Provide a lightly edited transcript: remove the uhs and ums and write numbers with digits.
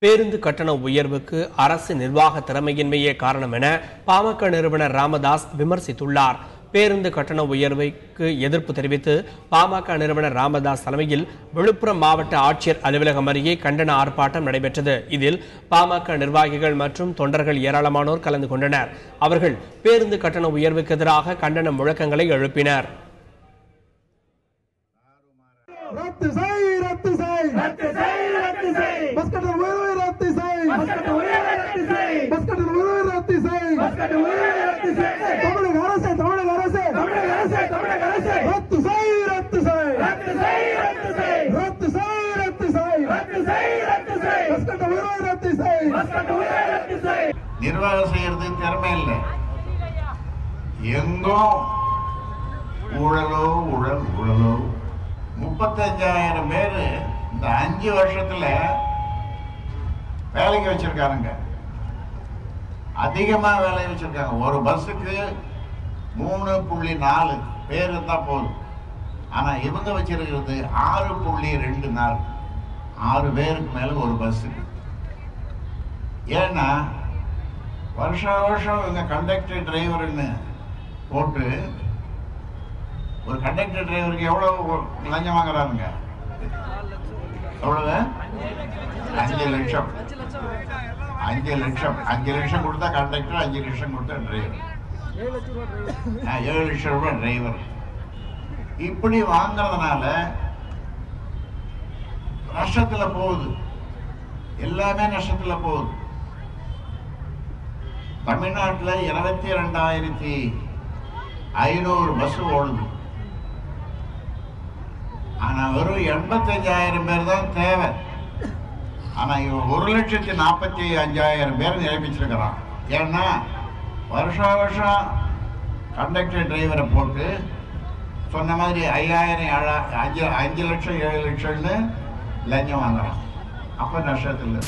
பேருந்து கட்டண உயர்வுக்கு அரசு நிர்வாக திறமையின்மையே காரணம் என பாமக நிறுவனர் ராமதாஸ் விமர்சித்துள்ளார். பேருந்து கட்டண உயர்வுக்கு எதிர்ப்பு தெரிவித்து பாமக நிறுவனர் ராமதாஸ் தலைமையில் விழுப்புரம் மாவட்ட ஆட்சியர் அலுவலகம் அருகே கண்டன ஆர்ப்பாட்டம் நடைபெற்றது. இதில் பாமக நிர்வாகிகள் மற்றும் தொண்டர்கள் ஏராளமானோர் கலந்து கொண்டனர். அவர்கள் பேருந்து கட்டண உயர்வுக்கு எதிராக கண்டன முழக்கங்களை எழுப்பினர். நிர்வாகம் செய்யறது திறமை இல்லை. எங்கோ ஊழலோ ஊழல் ஊழலோ 35,000 பேர் இந்த 5 வருஷத்துல வேலைக்கு வச்சிருக்காங்க. அதிகமா வேலை வச்சிருக்காங்க. ஒரு பஸ்ஸுக்கு 3.4 பேர் தான் போதும். ஆனா இவங்க வச்சிருக்கிறது 6.24 6 பேருக்கு மேல ஒரு பஸ்ஸுக்கு. ஏன்னா வருஷம் இவங்க கண்டக்டர் டிரைவர்னு போட்டு ஒரு கண்டக்டர் டிரைவருக்கு எவ்வளவு லஞ்சம் வாங்குறாங்க? எவ்வளவு? 5 லட்சம். 5 லட்சம் கொடுத்தா கண்டக்டர், 5 லட்சம் கொடுத்தா டிரைவர், 7 லட்சம் ரூபாய் டிரைவர். இப்படி வாங்குறதுனால நஷ்டத்துல போகுது. எல்லாமே நஷ்டத்துல போகுது. தமிழ்நாட்டில் 22,500 பஸ் ஓடுது. ஆனா வெறும் 85,000 பேர் தான் தேவை. ஆனா இவன் 1,45,000 பேர் நிரப்பிச்சிருக்கிறான். ஏன்னா வருஷம் கண்டக்டர் டிரைவரை போட்டு சொன்ன மாதிரி 5 லட்சம் 7 லட்சம்னு லஞ்சம் வாங்குறான். அப்ப நஷ்டத்தில்